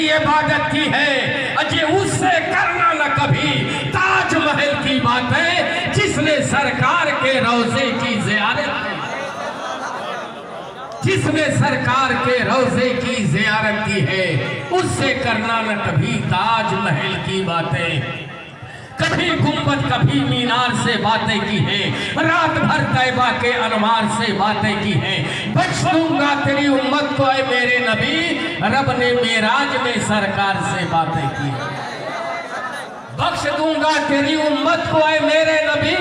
की इबादत की है, अजय उससे करना न कभी ताजमहल की बातें, जिसने सरकार के रोजे की ज़ियारत की, जिसने सरकार के रोजे की ज़ियारत की है, उससे करना न कभी ताजमहल की बातें। कभी गुंबद कभी मीनार से बातें की है, रात भर तैबा के अनवार से बातें की है। बख्श दूंगा तेरी उम्मत को ऐ मेरे नबी, रब ने मेराज में सरकार से बातें की है। बख्श दूंगा तेरी उम्मत को ऐ मेरे नबी,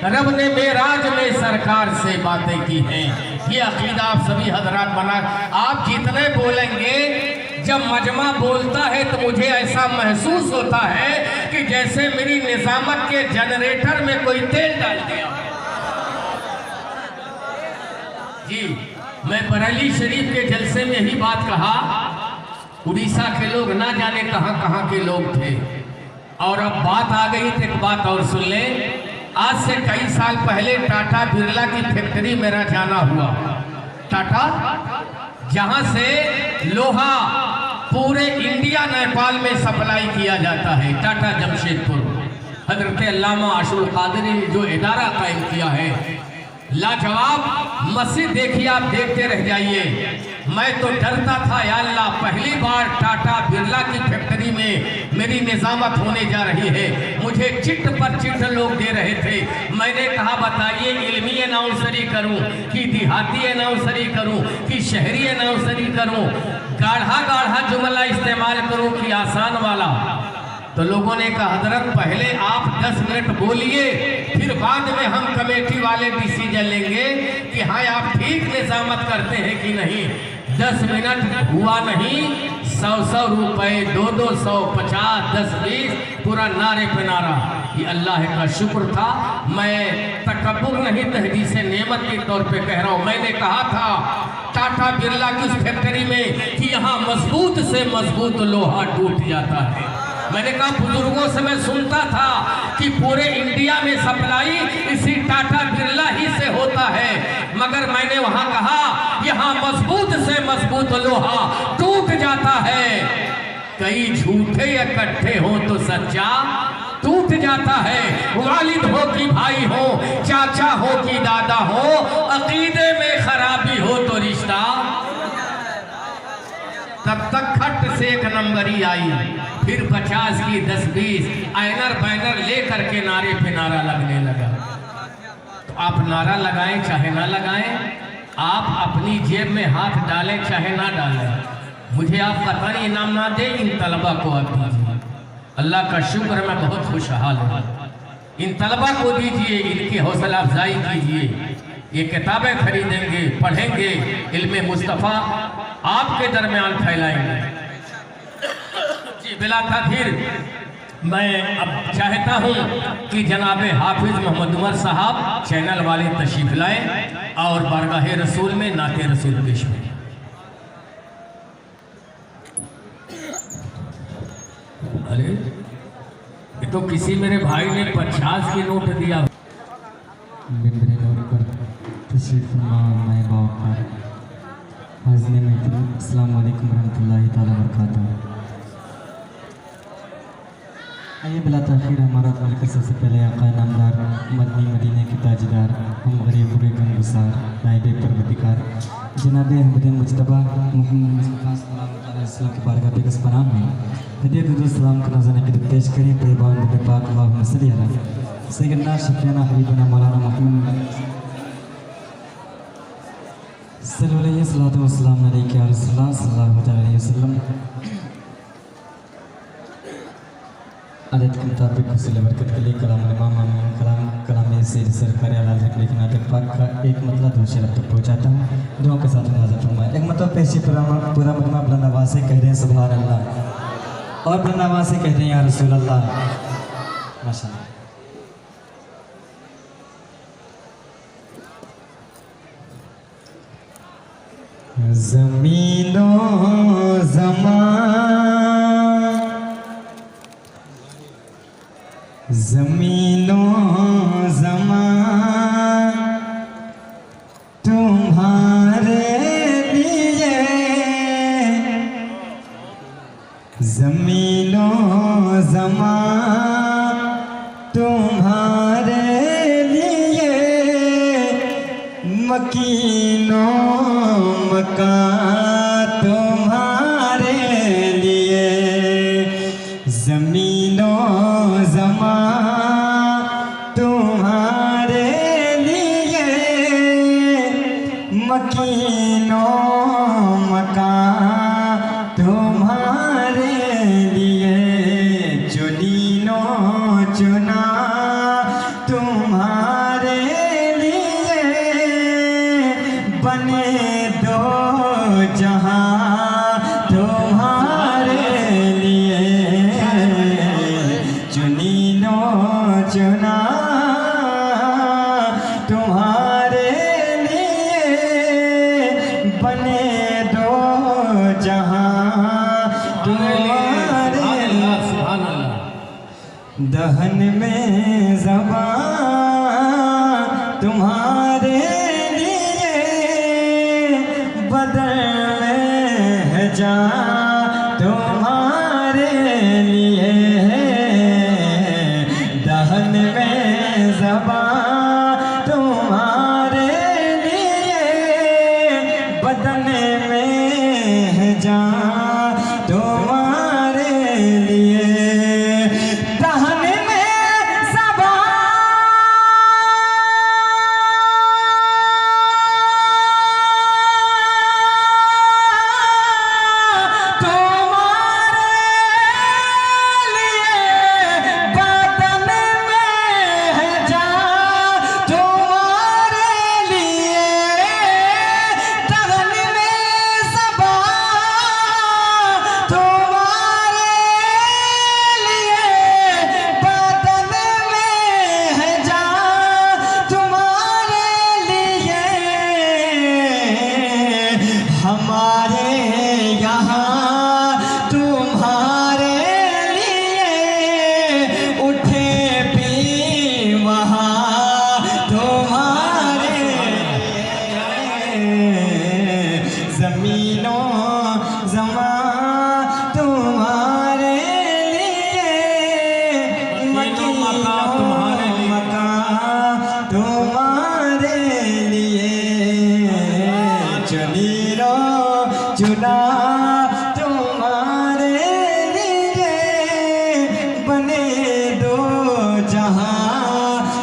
रब ने मेराज में सरकार से बातें की हैं। ये अकीदा आप सभी हजरात बना, आप जितने बोलेंगे, जब मजमा बोलता है तो मुझे ऐसा महसूस होता है कि जैसे मेरी निजामत के जनरेटर में कोई तेल डाल दिया। जी, मैं बरेली शरीफ के जलसे में ही बात कहा, उड़ीसा के लोग ना जाने कहां कहां के लोग थे, और अब बात आ गई तो एक बात और सुन ले। आज से कई साल पहले टाटा बिरला की फैक्ट्री मेरा जाना हुआ। टाटा, जहां से लोहा पूरे इंडिया नेपाल में सप्लाई किया जाता है, टाटा जमशेदपुर। हजरत अल्लामा अशरुल कादरी ने जो इदारा कायम किया है, लाजवाब मस्जिद देखिए, आप देखते रह जाइए। मैं तो डरता था, या अल्लाह, पहली बार टाटा बिरला की फैक्ट्री में मेरी निजामत होने जा रही है। मुझे चिट पर चिट लोग दे रहे थे। मैंने कहा बताइए, इल्मी अनाउंसरी करूं कि देहाती अनाउंसरी करूं कि शहरी अनाउंसरी करूं, गाढ़ा गाढ़ा जुमला इस्तेमाल करूं कि आसान वाला। तो लोगों ने कहा हजरत पहले आप 10 मिनट बोलिए, फिर बाद में हम कमेटी वाले डिसीजन लेंगे कि हाँ आप ठीक निजामत करते हैं कि नहीं। 10 मिनट हुआ नहीं, 100 रुपए, 200, 50, 10, 20, पूरा नारे पे नारा। ये अल्लाह का शुक्र था। मैं तकब्बुर नहीं, तहदीस नेमत के तौर पे कह रहा हूँ। मैंने कहा था टाटा बिरला की उस फैक्ट्री में कि यहाँ मजबूत से मजबूत लोहा टूट जाता है। मैंने कहा बुजुर्गों से मैं सुनता था कि पूरे इंडिया में सप्लाई इसी टाटा बिरला ही से होता है, मगर मैंने वहां कहा यहाँ मजबूत से मजबूत लोहा टूट जाता है। कई झूठे इकट्ठे हो तो सच्चा टूट जाता है। वालिद हो कि भाई हो, चाचा हो कि दादा हो, अकीदे में खराबी हो तो रिश्ता तब तक खट से 1 नंबरी आई, फिर 50 की 10, 20 आयनर बैनर लेकर के नारे पे नारा लगने लगा। तो आप नारा लगाएं चाहे ना लगाएं, आप अपनी जेब में हाथ डालें चाहे ना डालें, मुझे आप कतई इनाम ना दें, इन तलबा को आप दीजिए। अल्लाह का शुक्र, मैं बहुत खुशहाल हूँ। इन तलबा को दीजिए, इनकी हौसला अफजाई कीजिए। ये किताबें खरीदेंगे, पढ़ेंगे, इल्मे मुस्तफ़ा आपके दरमियान फैलाएंगे। जी, बिला ताखीर मैं अब चाहता हूं कि जनाब हाफिज मोहम्मद उमर साहब चैनल वाले तशरीफ लाएं और बारगाह रसूल में नाते रसूल पेश करें। अरे ये तो किसी मेरे भाई ने 50 की नोट दिया। अस्सलाम वालेकुम रहमतुल्लाहि ताला बरकातहू। आइए बिला ताखीर हमारा मिलकर सबसे पहले आका नामदार मदनी मदीने के ताजदार, हम गरीबों के गमगुसार, नायब परवरदिगार जनाब अहमद मुज्तबा मोहम्मद मुस्तफ़ा सल्लल्लाहु अलैहि वसल्लम की बारगाह पे किस पनाह में हदीयत व सलाम का नज़राना की पेश करें। पैगंबर नबी पाक अल्लाहुम्मा सल्ली अला सय्यदना शफीना हबीबना मौलाना मोहम्मद सल्लल्लाहु अलैहि वसल्लम आदत के मुताबिक खुशी बरकत के लिए कलाम कलाम सैयद सरकार आला हज़रत लेकिन नाटक पाक का एक मतलब दूसरे अब तक पहुँचाता हूँ। दुआ के साथ नवाज़ फरमाएं। एक मतलब पेशी पूरा मजमा बुलंद आवाज़ से कह दें सुभान अल्लाह, और बुलंद आवाज़ से कह दें या रसूल अल्लाह। माशाअल्लाह। ज़मीनो ज़मान, ज़मीनो ज़मान तुम्हारे लिए ज़मीनों ज़मान तुम्हारे लिए, मकीनों मकान तुम्हारे लिए। ज़मीनों ज़मान तुम्हारे लिए, मकीनों मकान तुम्हारे लिए। चुनीनो चुना तुम्हारे लिए, बने दो जहां तुम्हारे लिए। चुनीनो चुना तुम्हारे लिए, बने दो जहां तुम्हारे। सुभान अल्लाह। दहन में ज़बान तुम्हारे लिए, बदन में है जान तुम्हारे लिए। दहन में ज़बान तुम्हारे लिए, बदन में है जान तुम्हारे लिए। दहन में ज़बान तुम्हारे लिए, बदन में है जान तुम्हारे लिए। दहन में ज़बान तुम्हारे लिए, बदन में है जान तुम्हारे लिए। हमारे यहाँ तुम्हारे लिए, उठे भी वहाँ तुम्हारे लिए। ज़मीनों ज़मान तुम्हारे लिए, मकीनों मकान तुम्हारे लिए। चुनीनो चुना तुम्हारे लिए, बने दो जहां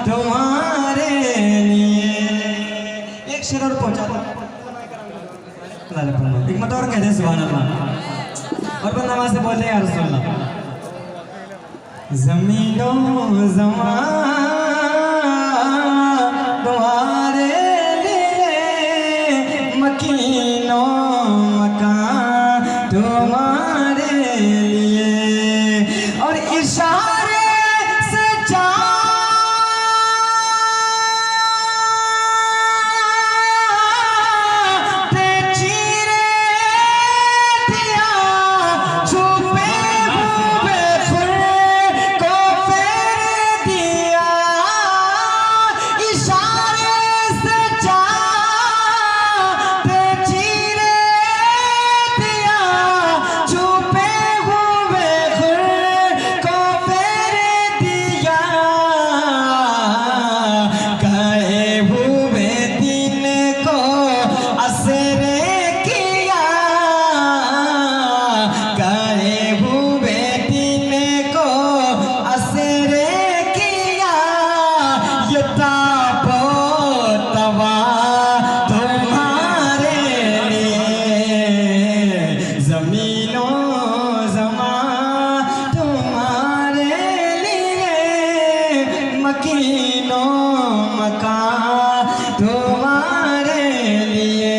तुम्हारे लिए। एक शेर और पहुंचा दो। एक मत और कह दे सुभान अल्लाह, और बंदा नमाज से बोलते यार रसूल अल्लाह। ज़मीनों ज़मान तुम्हारे लिए, मकीनों मकान तुम्हारे लिए। और इशारे से चाहते चीरे दिया, छुपे हुए खुद को फेर दिया। इशारे से चाहते चीरे दिया, छुपे हुए खुद को फेर दिया। गए हुए दिन को असरे किया, गए हुए दिन को असरे किया। ये ताबो तवा तुम्हारे लिए, ज़मीनों ज़मान तुम्हारे लिए, मकीनों मकान तुम्हारे लिए।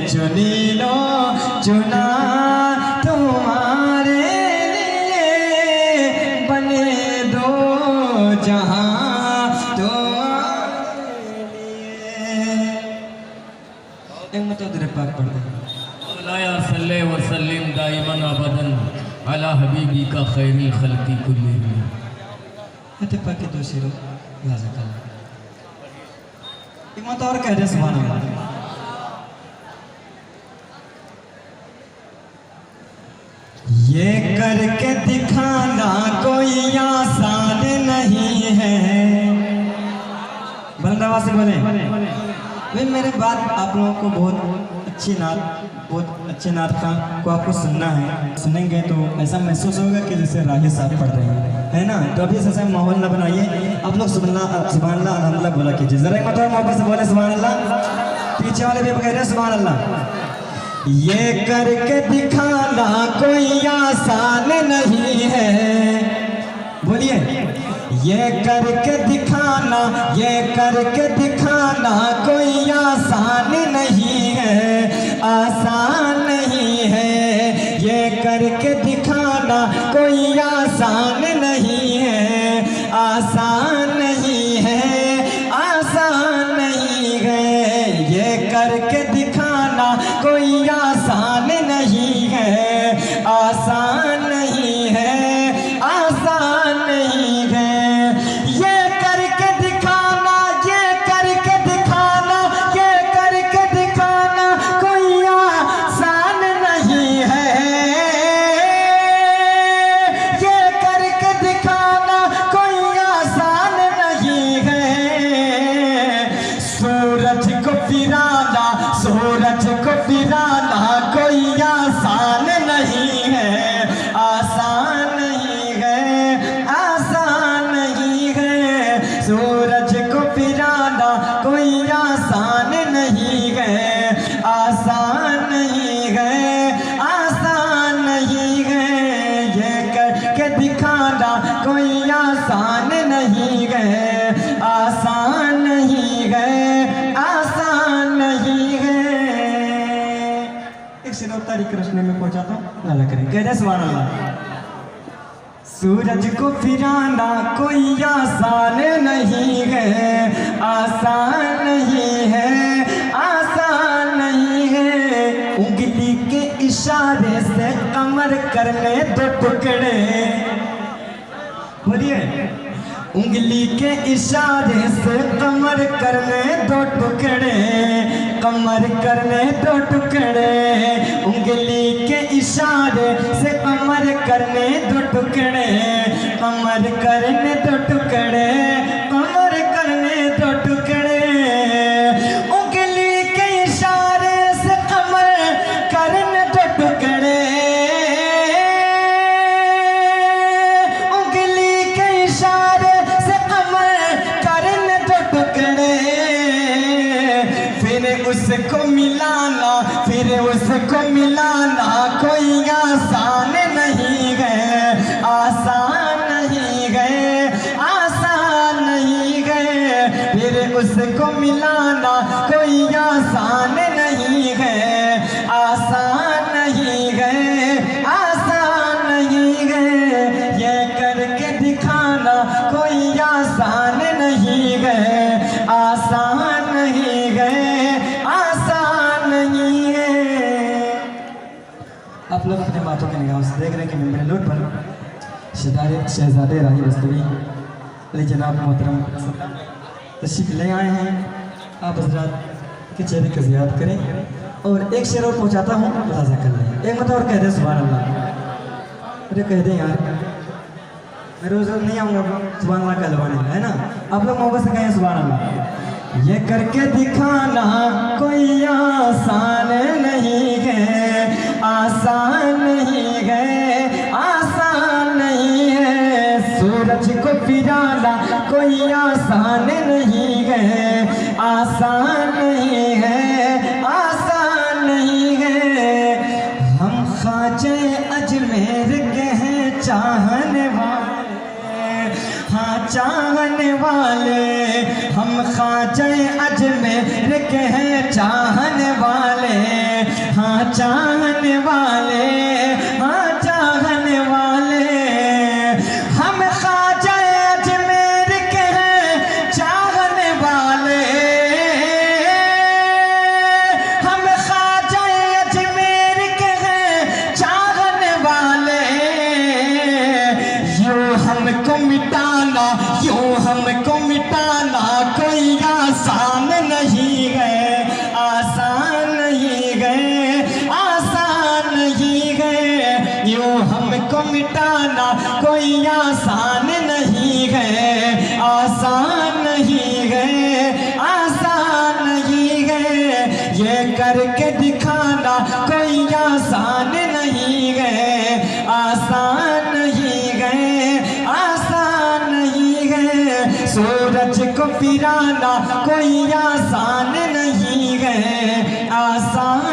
चुनीनो चुना तुम्हारे लिए, बने दो जहां तुम्हारे लिए। एक मतलब तेरे पाक पढ़ दे। मौलाया सल्ले व सल्लिम दाइमन अबदन अला हबीबी का खैरी खल्की कुल्लिहिम। अते पाक के दो शेरों लाज़िक अल्लाह। एक मत और कह दे सुभान अल्लाह। ये करके दिखाना कोई आसान नहीं है। बुलंद आवाज से बोले भाई मेरे बात आप लोगों को बहुत अच्छे नात को आपको सुनना है। सुनेंगे तो ऐसा महसूस होगा कि जैसे राही साहब पढ़ रहे हैं, है ना। तो अभी ऐसा माहौल ना बनाइए, आप लोग सुभान अल्लाह अल्हम्दुलिल्लाह बोला कीजिए। जरा एक मतलब मोहब्बत से बोले सुभान अल्लाह। पीछे वाले भी कह रहे हैं सुभान अल्लाह। ये करके दिखाना कोई आसान नहीं है, बोलिए। ये करके दिखाना, ये करके दिखाना कोई आसान नहीं है, आसान नहीं है। ये करके दिखाना कोई आसान नहीं है, आसान नहीं है, आसान नहीं है। ये करके दिखाना कोई आसान नहीं है, आसान नहीं है, आसान नहीं है। ये करके दिखाना, ये करके दिखाना, ये करके दिखाना कोई आसान नहीं है। ये करके दिखाना कोई आसान नहीं है। सूरज को फिराना, सूरज को फिराना कोई आसान नहीं है, आसान नहीं है, आसान नहीं है। सूरज को फिराना कोई आसान नहीं है, आसान नहीं है, आसान नहीं है। ये करके दिखाना कोई आसान नहीं है, आसान नहीं है, आसान नहीं है। एक सिनोत्तरी कृष्ण में पहुंचाता हूँ, अल्लाह करें कह दे सुभान अल्लाह। सूरज को फिराना कोई आसान नहीं है, आसान नहीं है, आसान नहीं है। उंगली के इशारे से कमर कर ले दो टुकड़े, बोलिए। उंगली के इशारे से कमर कर ले दो टुकड़े, कमर कर ले दो टुकड़े। उंगली के इशारे से कमर करने दो टुकड़े, कमर करने दो टुकड़े, कमर करने दो टुकड़े। उंगली के इशारे से कमर करने दो टुकड़े, उंगली के इशारे से कमर करने दो टुकड़े। फिर उसको मिलाना, फिर उसको मिलाना कोई आसान नहीं है, आसान नहीं है, आसान नहीं है। फिर उसको मिलाना कोई आसान नहीं है, आसान नहीं है, आसान नहीं है। ये करके दिखाना कोई आसान नहीं है, आसान नहीं है, आसान नहीं है। आप लोग अपने बातों के निगाहों से देख रहे हैं कि मेरे लूट पर शहजादे राही बस्तवी अली जनाब मोहतरम तशरीफ ले आए हैं। आप हजरात के चेहरे का ज़ियारत करें और एक शेर और पहुँचाता हूँ, मुलाजा कर लें। एक मतलब और कह दे सुभान अल्लाह, अरे कह दे यार, मैं रोज़ नहीं आऊँगा सुभान अल्लाह कहलवाने, है ना। आप लोग मोहब्बत से कहें सुभान अल्लाह। ये करके दिखाना कोई आसान नहीं है, आसान नहीं है, आसान नहीं है। सूरज को फिराना कोई आसान नहीं है, आसान नहीं है, आसान नहीं है। हम ख्वाजे अजमेर के हैं चाहने वाले, हाँ चाहने वाले। हम ख्वाजे अजमेर के हैं चाहने वाले, हाँ चाहने वाले, हाँ चाहने वाले। हम ख्वाजे अजमेर के हैं चाहने वाले, हम ख्वाजे अजमेर के हैं चाहने वाले। यूँ हमको मिटाना, यूँ हमको मिटाना कोई आसान नहीं है, आसान नहीं है, आसान को मिटाना कोई आसान नहीं है, आसान नहीं है, आसान नहीं है। ये करके दिखाना कोई आसान नहीं है, आसान नहीं है, आसान नहीं है। सूरज को फिराना कोई आसान नहीं है, आसान